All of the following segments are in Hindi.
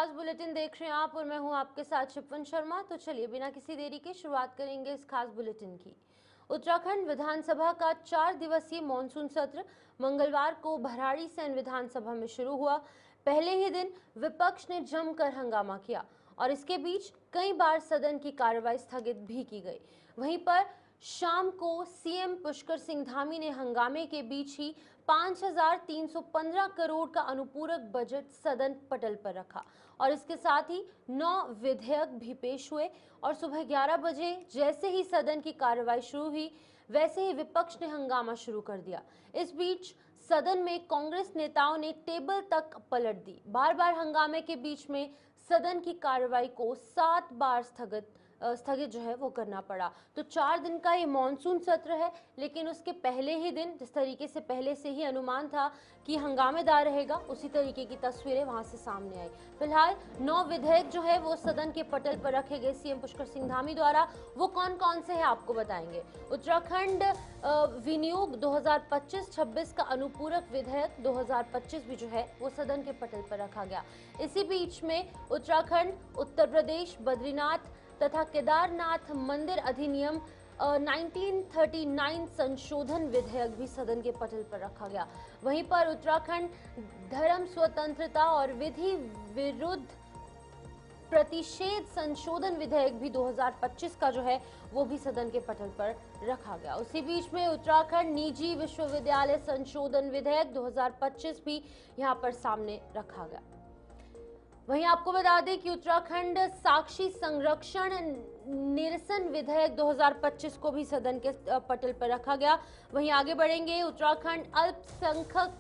आज बुलेटिन देख रहे हैं आप और मैं हूं आपके साथ शिपन शर्मा। तो चलिए बिना किसी देरी के शुरुआत करेंगे इस खास बुलेटिन की। उत्तराखंड विधानसभा का 4 दिवसीय मॉनसून सत्र मंगलवार को भराड़ीसैंण विधानसभा में शुरू हुआ। पहले ही दिन विपक्ष ने जमकर हंगामा किया और इसके बीच कई बार सदन की कार्रवाई स्थगित भी की गई। वहीं पर शाम को सीएम पुष्कर सिंह धामी ने हंगामे के बीच ही 5,315 करोड़ का अनुपूरक बजट सदन पटल पर रखा और इसके साथ ही 9 विधेयक भी पेश हुए और सुबह 11 बजे जैसे ही सदन की कार्रवाई शुरू हुई वैसे ही विपक्ष ने हंगामा शुरू कर दिया। इस बीच सदन में कांग्रेस नेताओं ने टेबल तक पलट दी। बार बार हंगामे के बीच में सदन की कार्रवाई को 7 बार स्थगित जो है वो करना पड़ा। तो 4 दिन का ये मॉनसून सत्र है, लेकिन उसके पहले ही दिन जिस तरीके से पहले से ही अनुमान था कि हंगामेदार रहेगा, उसी तरीके की तस्वीरें वहां से सामने आई। फिलहाल 9 विधेयक जो है वो सदन के पटल पर रखे गए सीएम पुष्कर सिंह धामी द्वारा। वो कौन कौन से हैं आपको बताएंगे। उत्तराखंड विनियोग 2025-26 का अनुपूरक विधेयक 2025 भी जो है वो सदन के पटल पर रखा गया। इसी बीच में उत्तराखंड, उत्तर प्रदेश, बद्रीनाथ तथा केदारनाथ मंदिर अधिनियम 1939 संशोधन विधेयक भी सदन के पटल पर रखा गया। वहीं पर उत्तराखंड धर्म स्वतंत्रता और विधि विरुद्ध प्रतिषेध संशोधन विधेयक भी 2025 का जो है वो भी सदन के पटल पर रखा गया। उसी बीच में उत्तराखंड निजी विश्वविद्यालय संशोधन विधेयक 2025 भी यहां पर सामने रखा गया। वहीं आपको बता दें कि उत्तराखंड साक्षी संरक्षण निरसन विधेयक 2025 को भी सदन के पटल पर रखा गया। वहीं आगे बढ़ेंगे, उत्तराखंड अल्पसंख्यक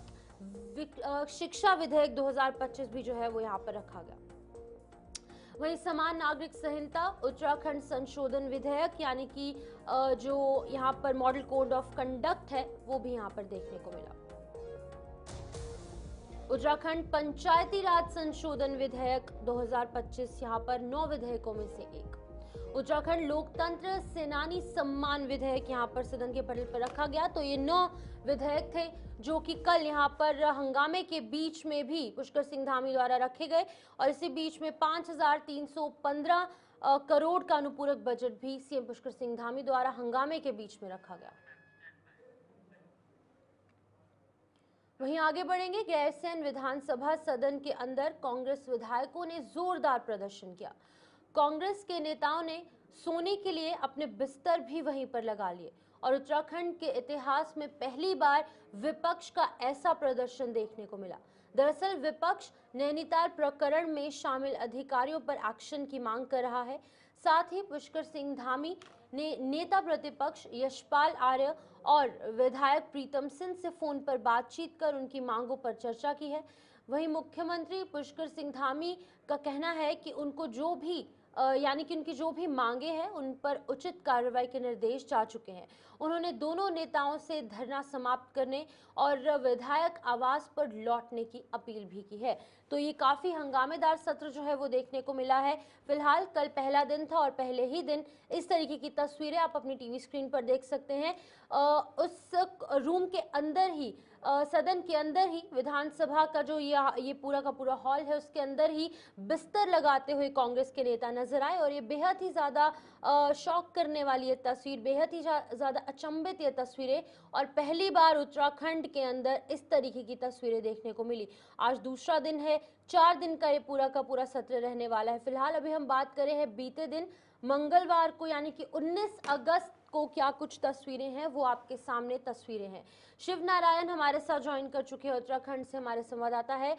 शिक्षा विधेयक 2025 भी जो है वो यहाँ पर रखा गया। वहीं समान नागरिक संहिता उत्तराखंड संशोधन विधेयक यानी कि जो यहाँ पर मॉडल कोड ऑफ कंडक्ट है वो भी यहाँ पर देखने को मिला। उत्तराखंड पंचायती राज संशोधन विधेयक 2025 यहाँ पर 9 विधेयकों में से एक। उत्तराखंड लोकतंत्र सेनानी सम्मान विधेयक यहाँ पर सदन के पटल पर रखा गया। तो ये 9 विधेयक थे जो कि कल यहाँ पर हंगामे के बीच में भी पुष्कर सिंह धामी द्वारा रखे गए और इसी बीच में 5,315 करोड़ का अनुपूरक बजट भी सीएम पुष्कर सिंह धामी द्वारा हंगामे के बीच में रखा गया। वहीं आगे बढ़ेंगे, गैरसैंण विधानसभा सदन के अंदर कांग्रेस विधायकों ने जोरदार प्रदर्शन किया। कांग्रेस के नेताओं ने सोने के लिए अपने बिस्तर भी वहीं पर लगा लिए और उत्तराखंड के इतिहास में पहली बार विपक्ष का ऐसा प्रदर्शन देखने को मिला। दरअसल विपक्ष नैनीताल प्रकरण में शामिल अधिकारियों पर एक्शन की मांग कर रहा है। साथ ही पुष्कर सिंह धामी ने नेता प्रतिपक्ष यशपाल आर्य और विधायक प्रीतम सिंह से फोन पर बातचीत कर उनकी मांगों पर चर्चा की है। वहीं मुख्यमंत्री पुष्कर सिंह धामी का कहना है कि उनको जो भी यानी कि उनकी जो भी मांगे हैं उन पर उचित कार्रवाई के निर्देश जा चुके हैं। उन्होंने दोनों नेताओं से धरना समाप्त करने और विधायक आवास पर लौटने की अपील भी की है। तो ये काफी हंगामेदार सत्र जो है वो देखने को मिला है। फिलहाल कल पहला दिन था और पहले ही दिन इस तरीके की तस्वीरें आप अपनी टीवी स्क्रीन पर देख सकते हैं। उस रूम के अंदर ही सदन के अंदर ही विधानसभा का जो ये पूरा का पूरा हॉल है उसके अंदर ही बिस्तर लगाते हुए कांग्रेस के नेता नजर आए और ये बेहद ही ज्यादा शॉक करने वाली ये तस्वीर, बेहद ही ज्यादा अचंभित ये तस्वीरें और पहली बार उत्तराखंड के अंदर इस तरीके की तस्वीरें देखने को मिली। आज दूसरा दिन है, 4 दिन का ये पूरा का पूरा सत्र रहने वाला है। फिलहाल अभी हम बात करें हैं बीते दिन मंगलवार को यानी कि 19 अगस्त को क्या कुछ तस्वीरें हैं वो आपके सामने तस्वीरें हैं। शिव नारायण हमारे साथ ज्वाइन कर चुके हैं, उत्तराखंड से हमारे संवाददाता है।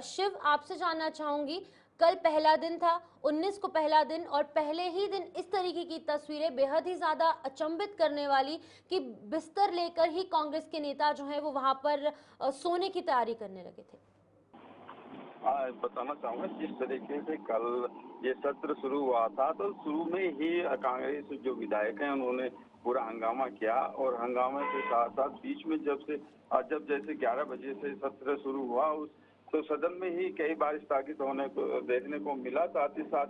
शिव, आपसे जानना चाहूंगी, कल पहला दिन था, 19 को पहला दिन और पहले ही दिन इस तरीके की तस्वीरें बेहद ही ज्यादा अचंभित करने वाली कि बिस्तर लेकर ही कांग्रेस के नेता जो है वो वहां पर सोने की तैयारी करने लगे थे। बताना चाहूंगा जिस तरीके से कल ये सत्र शुरू हुआ था तो शुरू में ही कांग्रेस जो विधायक हैं उन्होंने पूरा हंगामा किया और हंगामे के साथ साथ बीच में जब जैसे 11 बजे से सत्र शुरू हुआ तो सदन में ही कई बार स्थगित होने को देखने को मिला। साथ ही साथ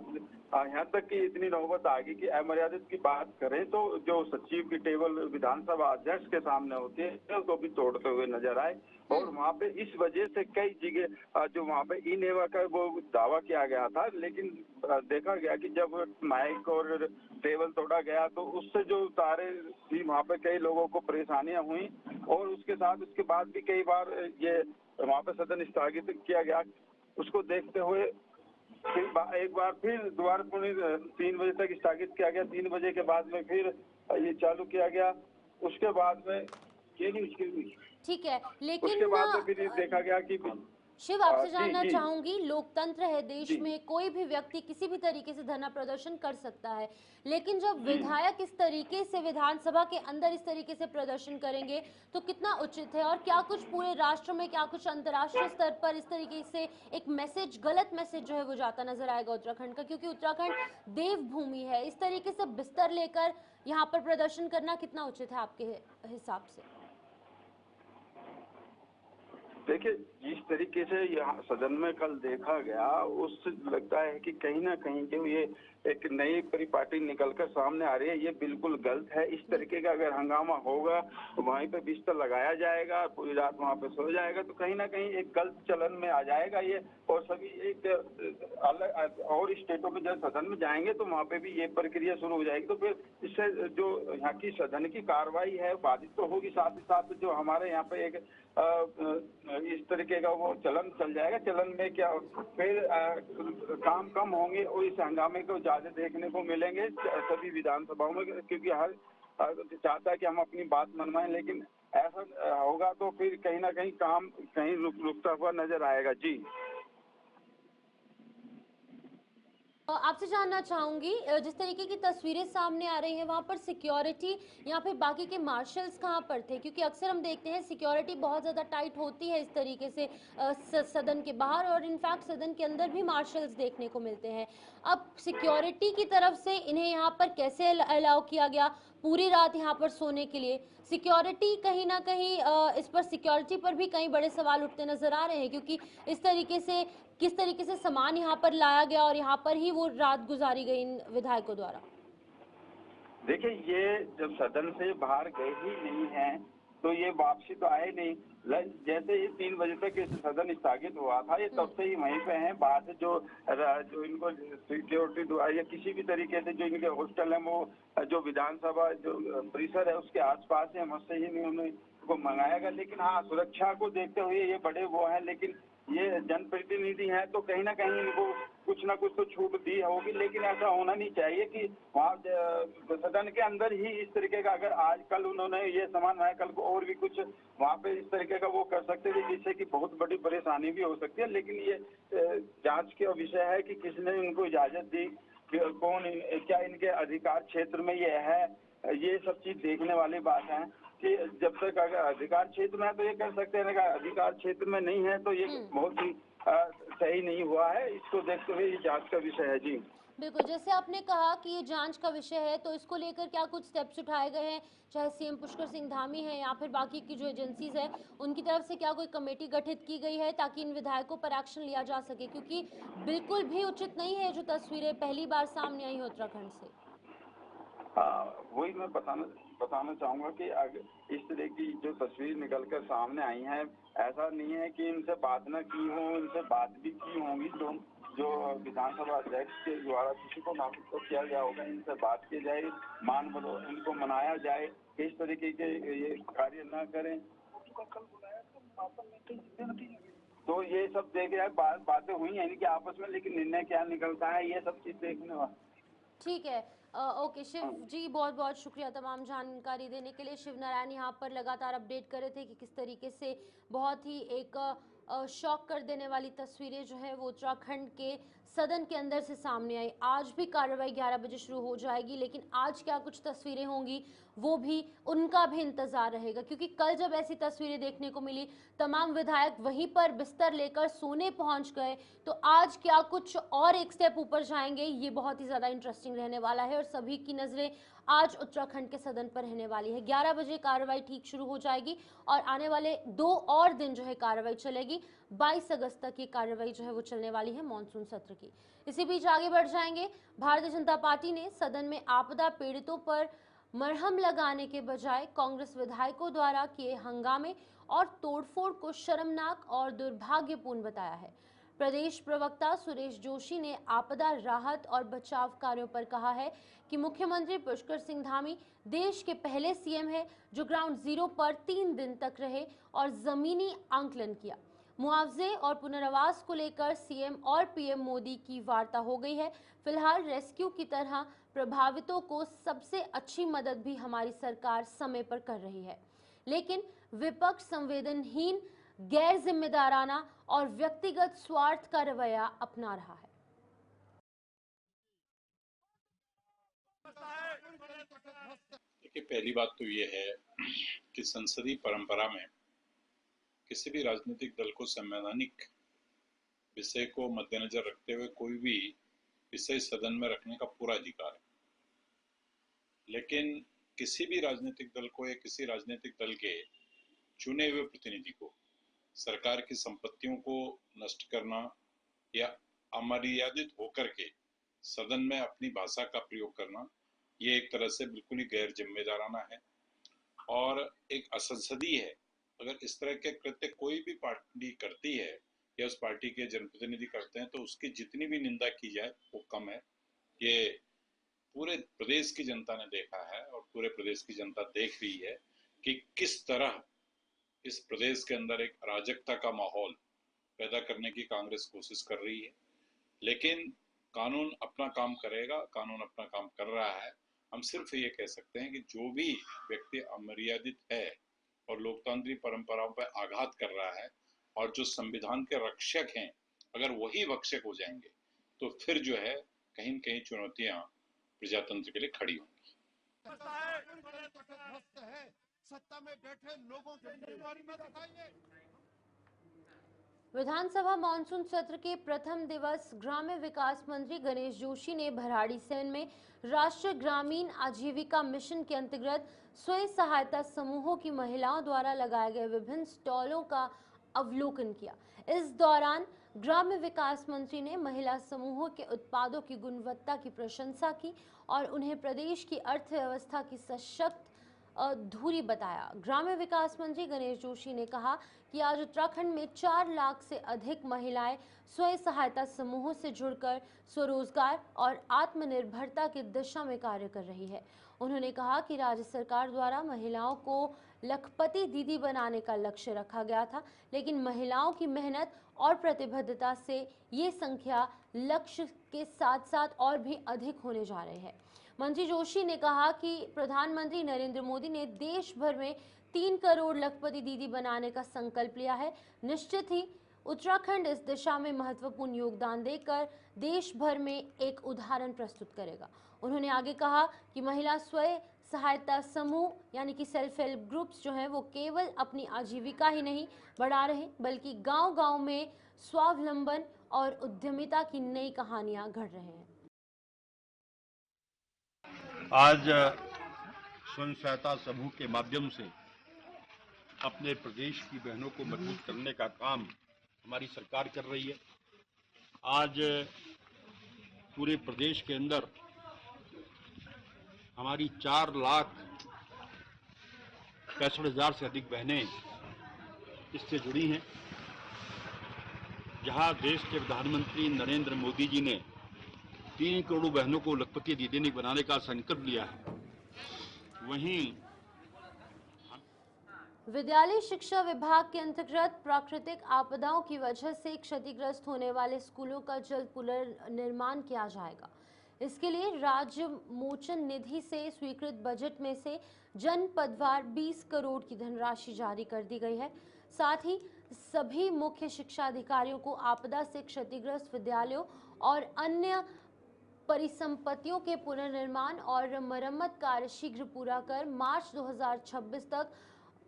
यहाँ तक कि इतनी नौबत आ गई कि अमर्यादित की बात करें तो जो सचिव की टेबल विधानसभा अध्यक्ष के सामने होती है उसको भी तोड़ते हुए नजर आए। और वहाँ पे इस वजह से कई जगह जो वहाँ पे ई नेवा का वो दावा किया गया था, लेकिन देखा गया कि जब माइक और टेबल तोड़ा गया तो उससे जो तारे थी वहाँ पे कई लोगों को परेशानियां हुई। और उसके साथ उसके बाद भी कई बार ये वहाँ पे सदन स्थगित किया गया। उसको देखते हुए फिर एक बार फिर दोबारा पुणे 3 बजे तक स्थगित किया गया। 3 बजे के बाद में फिर ये चालू किया गया। उसके बाद में ठीक है, उसके लेकिन बाद में फिर ये देखा गया कि शिव, आपसे जी जानना जी चाहूंगी, लोकतंत्र है देश जी में, कोई भी व्यक्ति किसी भी तरीके से धरना प्रदर्शन कर सकता है, लेकिन जब जी विधायक इस तरीके से विधानसभा के अंदर इस तरीके से प्रदर्शन करेंगे तो कितना उचित है? और क्या कुछ पूरे राष्ट्र में, क्या कुछ अंतर्राष्ट्रीय स्तर पर इस तरीके से एक मैसेज, गलत मैसेज जो है वो जाता नजर आएगा उत्तराखंड का? क्योंकि उत्तराखंड देवभूमि है, इस तरीके से बिस्तर लेकर यहाँ पर प्रदर्शन करना कितना उचित है आपके हिसाब से? देखिए, जिस तरीके से यहाँ सदन में कल देखा गया उससे लगता है कि कहीं ना कहीं जो ये एक नई परिपाटी निकलकर सामने आ रही है, ये बिल्कुल गलत है। इस तरीके का अगर हंगामा होगा तो वहीं पे बिस्तर लगाया जाएगा, पूरी रात वहाँ पे सो जाएगा, तो कहीं ना कहीं एक गलत चलन में आ जाएगा ये। और सभी एक अलग और स्टेटों में जब सदन में जाएंगे तो वहाँ पे भी ये प्रक्रिया शुरू हो जाएगी। तो फिर इससे जो यहाँ की सदन की कार्रवाई है बाधित तो होगी, साथ ही साथ जो हमारे यहाँ पे एक इस तरीके का वो चलन चल जाएगा। चलन में क्या फिर काम कम होंगे और इस हंगामे को ज्यादा देखने को मिलेंगे सभी विधानसभाओं में, क्योंकि हर चाहता है कि हम अपनी बात मनवाएं, लेकिन ऐसा होगा तो फिर कहीं ना कहीं काम कहीं रुकता हुआ नजर आएगा। जी, आपसे जानना चाहूंगी, जिस तरीके की तस्वीरें सामने आ रही हैं वहां पर सिक्योरिटी या फिर बाकी के मार्शल्स कहां पर थे? क्योंकि अक्सर हम देखते हैं सिक्योरिटी बहुत ज़्यादा टाइट होती है इस तरीके से सदन के बाहर, और इनफैक्ट सदन के अंदर भी मार्शल्स देखने को मिलते हैं। अब सिक्योरिटी की तरफ से इन्हें यहाँ पर कैसे अलाउ किया गया पूरी रात यहाँ पर सोने के लिए? सिक्योरिटी कहीं ना कहीं इस पर सिक्योरिटी पर भी कई बड़े सवाल उठते नजर आ रहे हैं, क्योंकि इस तरीके से किस तरीके से सामान यहाँ पर लाया गया और यहाँ पर ही वो रात गुजारी गई इन विधायकों द्वारा। देखिए, ये जब सदन से बाहर गए ही नहीं हैं तो ये वापसी तो आए नहीं। जैसे ही 3 बजे तक इस सदन स्थगित हुआ था, ये तब से ही वहीं पे हैं। बाहर से जो इनको सिक्योरिटी द्वारा या किसी भी तरीके से जो इनके हॉस्टल है वो जो विधानसभा जो परिसर है उसके आसपास है, हमसे ही नहीं उनको मंगाया गया। लेकिन हाँ, सुरक्षा को देखते हुए ये बड़े वो हैं, लेकिन ये जनप्रतिनिधि हैं तो कहीं ना कहीं इनको कुछ ना कुछ तो छूट दी होगी। लेकिन ऐसा होना नहीं चाहिए कि वहाँ सदन के अंदर ही इस तरीके का, अगर आज कल उन्होंने ये सामान बनाया, कल को और भी कुछ वहाँ पे इस तरीके का वो कर सकते थे जिससे कि बहुत बड़ी परेशानी भी हो सकती है। लेकिन ये जांच का विषय है कि किसने इनको इजाजत दी, कौन, क्या इनके अधिकार क्षेत्र में ये है, ये सब चीज देखने वाली बात है कि जब तक अगर अधिकार क्षेत्र में है तो ये कर सकते हैं, अगर अधिकार क्षेत्र में नहीं है तो ये बहुत ही सही नहीं हुआ है। इसको देखते हुए ये जांच का विषय है। जी बिल्कुल, जैसे आपने कहा कि ये जांच का विषय है, तो इसको लेकर क्या कुछ स्टेप्स उठाए गए हैं, चाहे सीएम पुष्कर सिंह धामी है या फिर बाकी की जो एजेंसीज है उनकी तरफ से क्या कोई कमेटी गठित की गई है ताकि इन विधायकों पर एक्शन लिया जा सके? क्योंकि बिल्कुल भी उचित नहीं है जो तस्वीरें पहली बार सामने आई है उत्तराखंड से। वही मैं बताना चाहूंगा कि अगर इस तरह की जो तस्वीर निकलकर सामने आई है, ऐसा नहीं है कि इनसे बात न की हो, इनसे बात भी की होंगी। जो विधानसभा अध्यक्ष के द्वारा किसी को नामित तो किया गया होगा, इनसे बात की जाए, इनको मनाया जाए, किस तरीके के ये कार्य न करें। तो ये सब देख रहे हैं, बातें हुई है इनकी आपस में, लेकिन निर्णय क्या निकलता है ये सब चीज देखने वाला। ठीक है, ओके शिव जी, बहुत बहुत शुक्रिया तमाम जानकारी देने के लिए। शिव नारायण यहाँ पर लगातार अपडेट कर रहे थे कि किस तरीके से बहुत ही एक शॉक कर देने वाली तस्वीरें जो है वो उत्तराखंड के सदन के अंदर से सामने आई। आज भी कार्रवाई 11 बजे शुरू हो जाएगी, लेकिन आज क्या कुछ तस्वीरें होंगी वो भी, उनका भी इंतजार रहेगा, क्योंकि कल जब ऐसी तस्वीरें देखने को मिली तमाम विधायक वहीं पर बिस्तर लेकर सोने पहुंच गए, तो आज क्या कुछ और एक स्टेप ऊपर जाएंगे, ये बहुत ही ज़्यादा इंटरेस्टिंग रहने वाला है। और सभी की नज़रें आज उत्तराखंड के सदन पर रहने वाली है। 11 बजे कार्रवाई ठीक शुरू हो जाएगी और आने वाले 2 और दिन जो है कार्रवाई चलेगी। 22 अगस्त तक ये कार्रवाई जो है वो चलने वाली है मानसून सत्र की। इसी बीच आगे बढ़ जाएंगे। भारतीय जनता पार्टी ने सदन में आपदा पीड़ितों पर मरहम लगाने के बजाय कांग्रेस विधायकों द्वारा किए हंगामे और तोड़फोड़ को शर्मनाक और दुर्भाग्यपूर्ण बताया है। प्रदेश प्रवक्ता सुरेश जोशी ने आपदा राहत और बचाव कार्यों पर कहा है कि मुख्यमंत्री पुष्कर सिंह धामी देश के पहले सीएम है जो ग्राउंड जीरो पर 3 दिन तक रहे और जमीनी आंकलन किया। मुआवजे और पुनर्वास को लेकर सीएम और पीएम मोदी की वार्ता हो गई है। फिलहाल रेस्क्यू की तरह प्रभावितों को सबसे अच्छी मदद भी हमारी सरकार समय पर कर रही है, लेकिन विपक्ष संवेदनहीन, गैर जिम्मेदाराना और व्यक्तिगत स्वार्थ का रवैया अपना रहा है। देखिए, पहली बात तो ये है कि संसदीय परंपरा में किसी भी राजनीतिक दल को संवैधानिक विषय को मद्देनजर रखते हुए कोई भी विषय सदन में रखने का पूरा अधिकार है, लेकिन किसी भी राजनीतिक दल को या किसी राजनीतिक दल के चुने हुए प्रतिनिधि को सरकार की संपत्तियों को नष्ट करना या अमर्यादित होकर के सदन में अपनी भाषा का प्रयोग करना, ये एक तरह से बिल्कुल ही गैर जिम्मेदाराना है और एक असंसदीय है। अगर इस तरह के कृत्य कोई भी पार्टी करती है या उस पार्टी के जनप्रतिनिधि करते हैं तो उसकी जितनी भी निंदा की जाए वो कम है। ये पूरे प्रदेश की जनता ने देखा है और पूरे प्रदेश की जनता देख रही है कि किस तरह इस प्रदेश के अंदर एक अराजकता का माहौल पैदा करने की कांग्रेस कोशिश कर रही है। लेकिन कानून अपना काम करेगा, कानून अपना काम कर रहा है। हम सिर्फ ये कह सकते हैं कि जो भी व्यक्ति अमर्यादित है और लोकतांत्रिक परंपराओं पर आघात कर रहा है और जो संविधान के रक्षक हैं, अगर वही भक्षक हो जाएंगे तो फिर जो है कहीं न कहीं चुनौतियां प्रजातंत्र के लिए खड़ी होंगी। सत्ता में बैठे लोगों के बारे में बताइए। विधानसभा मानसून सत्र के प्रथम दिवस ग्राम्य विकास मंत्री गणेश जोशी ने भराड़ीसैंण में राष्ट्रीय ग्रामीण आजीविका मिशन के अंतर्गत स्वयं सहायता समूहों की महिलाओं द्वारा लगाए गए विभिन्न स्टॉलों का अवलोकन किया। इस दौरान ग्राम्य विकास मंत्री ने महिला समूहों के उत्पादों की गुणवत्ता की प्रशंसा की और उन्हें प्रदेश की अर्थव्यवस्था की सशक्त धुरी बताया। ग्राम्य विकास मंत्री गणेश जोशी ने कहा कि आज उत्तराखंड में 4 लाख से अधिक महिलाएं स्वयं सहायता समूहों से जुड़कर स्वरोजगार और आत्मनिर्भरता की दिशा में कार्य कर रही है। उन्होंने कहा कि राज्य सरकार द्वारा महिलाओं को लखपति दीदी बनाने का लक्ष्य रखा गया था, लेकिन महिलाओं की मेहनत और प्रतिबद्धता से ये संख्या लक्ष्य के साथ साथ और भी अधिक होने जा रही है। मंत्री जोशी ने कहा कि प्रधानमंत्री नरेंद्र मोदी ने देश भर में 3 करोड़ लखपति दीदी बनाने का संकल्प लिया है। निश्चित ही उत्तराखंड इस दिशा में महत्वपूर्ण योगदान देकर देश भर में एक उदाहरण प्रस्तुत करेगा। उन्होंने आगे कहा कि महिला स्वयं सहायता समूह यानी कि सेल्फ हेल्प ग्रुप्स जो हैं वो केवल अपनी आजीविका ही नहीं बढ़ा रहे, बल्कि गांव-गांव में स्वावलंबन और उद्यमिता की नई कहानियां घड़ रहे हैं। आज स्वयं सहायता समूह के माध्यम से अपने प्रदेश की बहनों को मजबूत करने का काम हमारी सरकार कर रही है। आज पूरे प्रदेश के अंदर हमारी 4,65,000 से अधिक बहनें इससे जुड़ी हैं। जहां देश के प्रधानमंत्री नरेंद्र मोदी जी ने 3 करोड़ बहनों को लखपति दीदी बनाने का संकल्प लिया है, वहीं विद्यालय शिक्षा विभाग के अंतर्गत प्राकृतिक आपदाओं की वजह से क्षतिग्रस्त होने वाले स्कूलों का जल्द पुनर्निर्माण किया जाएगा। इसके लिए राज्य मोचन निधि से स्वीकृत बजट में से जनपदवार 20 करोड़ की धनराशि जारी कर दी गई है। साथ ही सभी मुख्य शिक्षा अधिकारियों को आपदा से क्षतिग्रस्त विद्यालयों और अन्य परिसंपत्तियों के पुनर्निर्माण और मरम्मत कार्य शीघ्र पूरा कर मार्च 2026 तक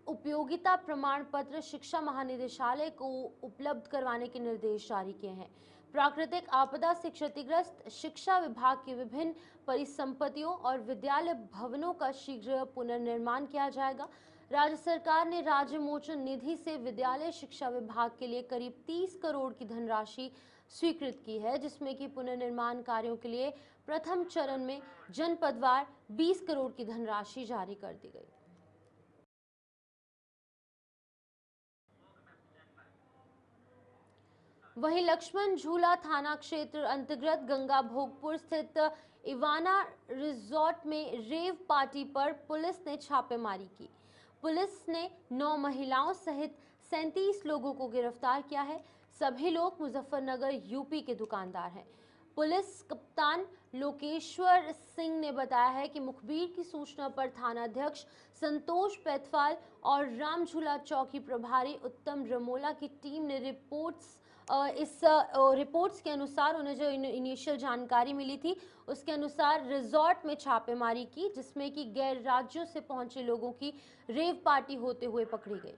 उपयोगिता प्रमाण पत्र शिक्षा महानिदेशालय को उपलब्ध करवाने के निर्देश जारी किए हैं। प्राकृतिक आपदा से क्षतिग्रस्त शिक्षा विभाग की विभिन्न परिसंपत्तियों और विद्यालय भवनों का शीघ्र पुनर्निर्माण किया जाएगा। राज्य सरकार ने राज्य मोचन निधि से विद्यालय शिक्षा विभाग के लिए करीब 30 करोड़ की धनराशि स्वीकृत की है, जिसमें कि पुनर्निर्माण कार्यों के लिए प्रथम चरण में जनपदवार 20 करोड़ की धनराशि जारी कर दी गई। वहीं लक्ष्मण झूला थाना क्षेत्र अंतर्गत गंगा भोगपुर स्थित इवाना रिजॉर्ट में रेव पार्टी पर पुलिस ने छापेमारी की। पुलिस ने 9 महिलाओं सहित 37 लोगों को गिरफ्तार किया है। सभी लोग मुजफ्फरनगर यूपी के दुकानदार हैं। पुलिस कप्तान लोकेश्वर सिंह ने बताया है कि मुखबिर की सूचना पर थानाध्यक्ष संतोष पैथवाल और रामझूला चौकी प्रभारी उत्तम रमोला की टीम ने रिपोर्ट्स के अनुसार उन्हें जो इनिशियल जानकारी मिली थी उसके अनुसार रिजॉर्ट में छापेमारी की, जिसमें कि गैर राज्यों से पहुंचे लोगों की रेव पार्टी होते हुए पकड़ी गई।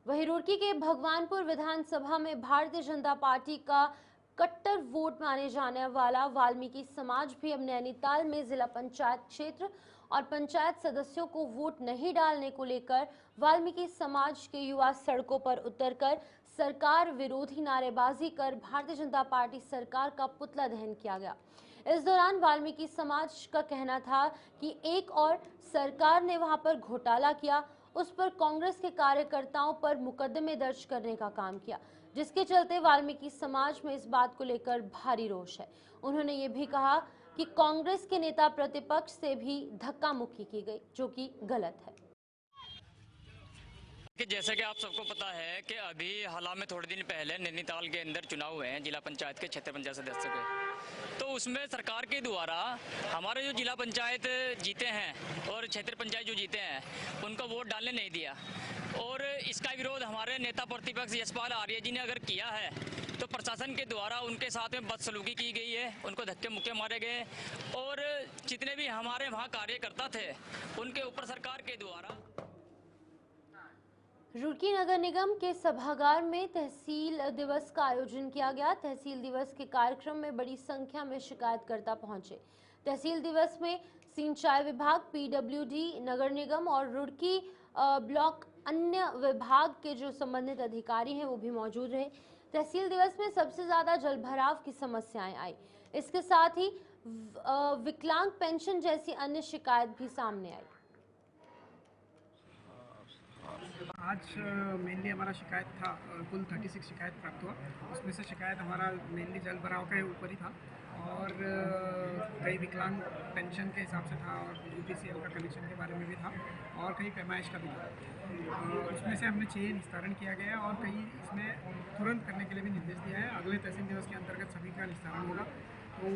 वहीं रुड़की के भगवानपुर विधानसभा में भारतीय जनता पार्टी का कट्टर वोट माने जाने वाला वाल्मीकि समाज भी अब नैनीताल में जिला पंचायत क्षेत्र और पंचायत सदस्यों को वोट नहीं डालने को लेकर वाल्मीकि समाज के युवा सड़कों पर उतरकर सरकार विरोधी नारेबाजी कर भारतीय जनता पार्टी सरकार का पुतला दहन किया गया। इस दौरान वाल्मीकि समाज का कहना था कि एक और सरकार ने वहां पर घोटाला किया, उस पर कांग्रेस के कार्यकर्ताओं पर मुकदमे दर्ज करने का काम किया, जिसके चलते वाल्मीकि समाज में इस बात को लेकर भारी रोष है। उन्होंने ये भी कहा कि कांग्रेस के नेता प्रतिपक्ष से भी धक्का मुक्की की गई, जो कि गलत है। कि जैसे कि आप सबको पता है कि अभी हाल में थोड़े दिन पहले नैनीताल के अंदर चुनाव हुए हैं जिला पंचायत के क्षेत्र पंचायत सदस्य के, तो उसमें सरकार के द्वारा हमारे जो जिला पंचायत जीते हैं और क्षेत्र पंचायत जो जीते हैं उनको वोट डालने नहीं दिया, और इसका विरोध हमारे नेता प्रतिपक्ष यशपाल आर्य जी ने अगर किया है तो प्रशासन के द्वारा उनके साथ में बदसलूकी की गई है, उनको धक्के मुक्के मारे गए, और जितने भी हमारे वहाँ कार्यकर्ता थे उनके ऊपर सरकार के द्वारा। रुड़की नगर निगम के सभागार में तहसील दिवस का आयोजन किया गया। तहसील दिवस के कार्यक्रम में बड़ी संख्या में शिकायतकर्ता पहुंचे। तहसील दिवस में सिंचाई विभाग, पीडब्ल्यूडी, नगर निगम और रुड़की ब्लॉक अन्य विभाग के जो संबंधित अधिकारी हैं वो भी मौजूद रहे। तहसील दिवस में सबसे ज्यादा जलभराव की समस्याएं आई। इसके साथ ही विकलांग पेंशन जैसी अन्य शिकायत भी सामने आई। आज मेनली हमारा शिकायत था, कुल 36 शिकायत प्राप्त हुआ। उसमें से शिकायत हमारा मेनली जल भराव के ऊपर ही था, और कई विकलांग पेंशन के हिसाब से था, और यूपीसीएल का कनेक्शन के बारे में भी था, और कई पैमाइश का भी था। उसमें से हमने 6 निस्तारण किया गया और कई इसमें तुरंत करने के लिए भी निर्देश दिया है। अगले तहसील दिवस के अंतर्गत सभी का निस्तारण होगा। तो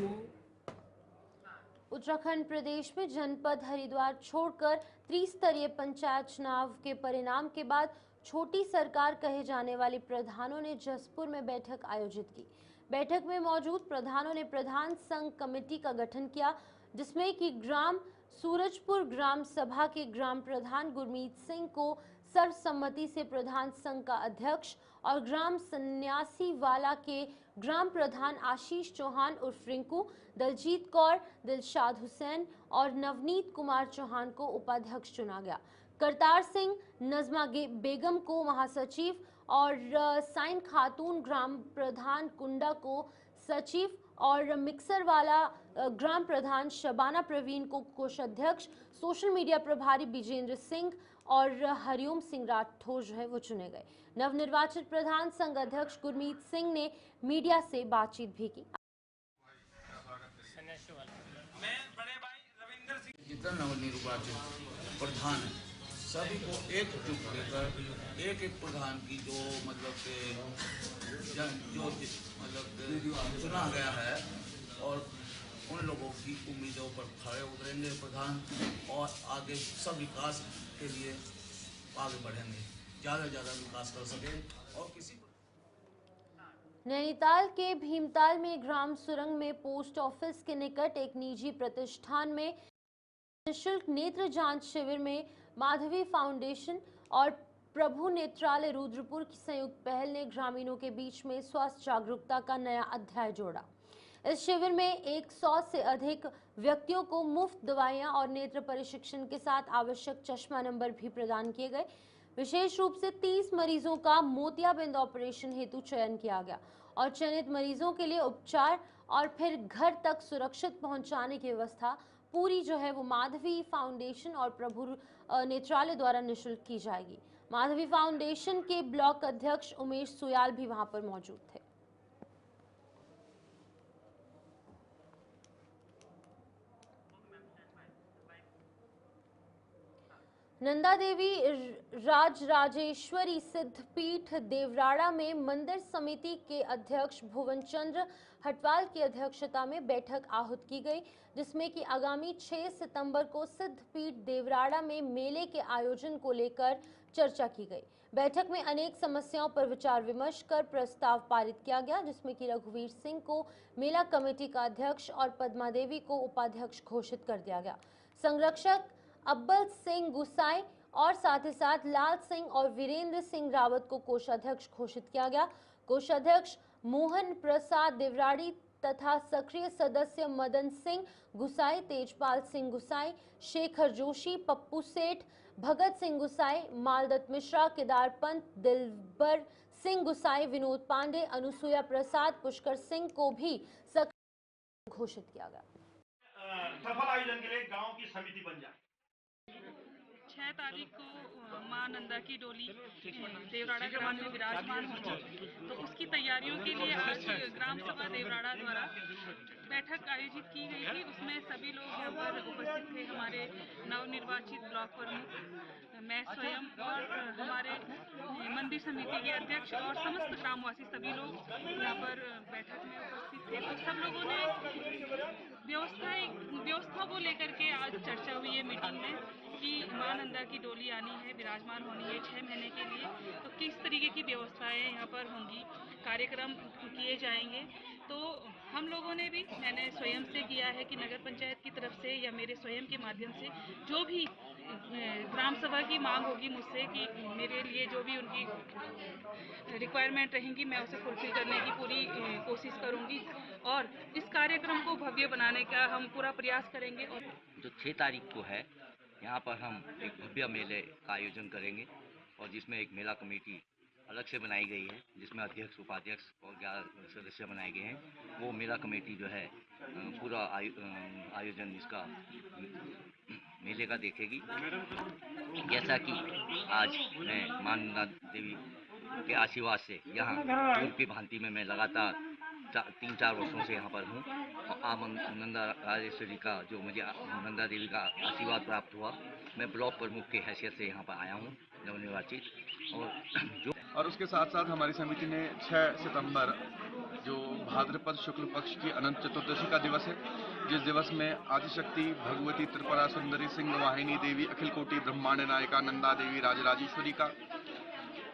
उत्तराखंड प्रदेश में जनपद हरिद्वार छोड़कर त्रिस्तरीय पंचायत चुनाव के परिणाम के बाद छोटी सरकार कहे जाने वाली प्रधानों ने जसपुर में बैठक आयोजित की। बैठक में मौजूद प्रधानों ने प्रधान संघ कमेटी का गठन किया, जिसमें कि ग्राम सूरजपुर ग्राम सभा के ग्राम प्रधान गुरमीत सिंह को सर्वसम्मति से प्रधान संघ का अध्यक्ष और ग्राम सन्यासी वाला के ग्राम प्रधान आशीष चौहान उर्फ रिंकू, दलजीत कौर, दिलशाद हुसैन और नवनीत कुमार चौहान को उपाध्यक्ष चुना गया। करतार सिंह नजमा बेगम को महासचिव और साइन खातून ग्राम प्रधान कुंडा को सचिव और मिक्सर वाला ग्राम प्रधान शबाना प्रवीण को कोषाध्यक्ष, सोशल मीडिया प्रभारी विजेंद्र सिंह और हरिओम सिंह राठौर जो है वो चुने गए। नवनिर्वाचित प्रधान संघ अध्यक्ष गुरमीत सिंह ने मीडिया से बातचीत भी की। जितना नवनिर्वाचित प्रधान है सभी को एकजुट लेकर एक प्रधान की जो मतलब चुना गया है, और उन लोगों की उम्मीदों पर खड़े उतरेंगे प्रधान, और आगे सब विकास के लिए आगे बढ़ेंगे, ज़्यादा से ज़्यादा विकास कर सके। और किसी नैनीताल के भीमताल में ग्राम सुरंग में पोस्ट ऑफिस के निकट एक निजी प्रतिष्ठान में निःशुल्क नेत्र जांच शिविर में माधवी फाउंडेशन और प्रभु नेत्रालय रुद्रपुर की संयुक्त पहल ने ग्रामीणों के बीच में स्वास्थ्य जागरूकता का नया अध्याय जोड़ा। इस शिविर में 100 से अधिक व्यक्तियों को मुफ्त दवाइयां और नेत्र परीक्षण के साथ आवश्यक चश्मा नंबर भी प्रदान किए गए। विशेष रूप से 30 मरीजों का मोतियाबिंद ऑपरेशन हेतु चयन किया गया और चयनित मरीजों के लिए उपचार और फिर घर तक सुरक्षित पहुंचाने की व्यवस्था पूरी वो माधवी फाउंडेशन और प्रभु नेत्रालय द्वारा निःशुल्क की जाएगी। माधवी फाउंडेशन के ब्लॉक अध्यक्ष उमेश सुयाल भी वहां पर मौजूद थे। नंदा देवी राजराजेश्वरी सिद्धपीठ देवराड़ा में मंदिर समिति के अध्यक्ष भुवन चंद्र हटवाल की अध्यक्षता में बैठक आहूत की गई, जिसमें कि आगामी 6 सितंबर को सिद्धपीठ देवराड़ा में मेले के आयोजन को लेकर चर्चा की गई। बैठक में अनेक समस्याओं पर विचार विमर्श कर प्रस्ताव पारित किया गया, जिसमें कि रघुवीर सिंह को मेला कमेटी का अध्यक्ष और पद्मा देवी को उपाध्यक्ष घोषित कर दिया गया। संरक्षक अब्बल सिंह गुसाई और साथ ही साथ लाल सिंह और वीरेंद्र सिंह रावत को कोषाध्यक्ष घोषित किया गया। कोषाध्यक्ष मोहन प्रसाद देवराड़ी तथा सक्रिय सदस्य मदन सिंह गुसाई, तेजपाल सिंह गुसाई, शेखर जोशी, पप्पू सेठ, भगत सिंह गुसाई, मालदत्त मिश्रा, केदार पंत, दिलबर सिंह गुसाई, विनोद पांडे, अनुसुया प्रसाद, पुष्कर सिंह को भी सक्रिय घोषित किया गया। सफल आयोजन के लिए गांव की समिति बन जाए। 6 तारीख को मां नंदा की डोली देवराड़ा ग्राम में विराजमान होगी, तो उसकी तैयारियों के लिए आज ग्राम सभा देवराड़ा द्वारा बैठक आयोजित की गई थी। उसमें सभी लोग यहाँ पर उपस्थित थे। हमारे नवनिर्वाचित ब्लॉक प्रमुख, मैं स्वयं और हमारे मंदिर समिति के अध्यक्ष और समस्त ग्रामवासी सभी लोग यहाँ पर बैठक में उपस्थित थे। तो सब लोगों ने व्यवस्था को लेकर के आज चर्चा हुई है मीटिंग में कि मां नंदा की डोली आनी है, विराजमान होनी है 6 महीने के लिए, तो किस तरीके की व्यवस्थाएं यहाँ पर होंगी, कार्यक्रम किए जाएंगे। तो हम लोगों ने भी, मैंने स्वयं से किया है कि नगर पंचायत की तरफ से या मेरे स्वयं के माध्यम से जो भी ग्राम सभा की मांग होगी मुझसे कि मेरे लिए जो भी उनकी रिक्वायरमेंट रहेंगी मैं उसे फुलफिल करने की पूरी कोशिश करूंगी और इस कार्यक्रम को भव्य बनाने का हम पूरा प्रयास करेंगे। और जो 6 तारीख को है यहाँ पर हम एक भव्य मेले का आयोजन करेंगे और जिसमें एक मेला कमेटी अलग से बनाई गई है, जिसमें अध्यक्ष, उपाध्यक्ष और 11 सदस्य बनाए गए हैं। वो मेला कमेटी जो है पूरा आयोजन इसका मेले का देखेगी। जैसा कि आज मैं मां नंदा देवी के आशीर्वाद से यहाँ पूर्व की भांति में मैं लगातार 3-4 वर्षों से यहाँ पर हूँ और नंदा राजेश्वरी का जो मुझे नंदा देवी का आशीर्वाद प्राप्त हुआ, मैं ब्लॉक प्रमुख की हैसियत से यहाँ पर आया हूँ नवनिर्वाचित। और उसके साथ साथ हमारी समिति ने 6 सितंबर जो भाद्रपद शुक्ल पक्ष की अनंत चतुर्दशी का दिवस है, जिस दिवस में आदिशक्ति भगवती त्रिपुरा सुंदरी सिंह वाहिनी देवी अखिल कोटि ब्रह्मांड नायिका नंदा देवी राजराजेश्वरी का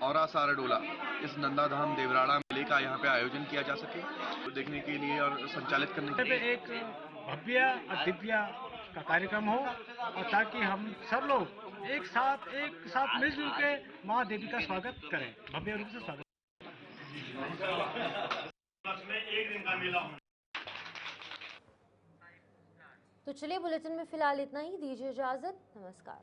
और सारडोला इस नंदाधाम देवराड़ा मेले का यहाँ पे आयोजन किया जा सके, तो देखने के लिए और संचालित करने के लिए एक भव्य और दिव्य का कार्यक्रम हो और ताकि हम सब लोग एक साथ मिलजुल के माँ देवी का स्वागत करें, भव्य रूप से स्वागत। एक दिन का मेला होना। तो चलिए बुलेटिन में फिलहाल इतना ही, दीजिए इजाजत, नमस्कार।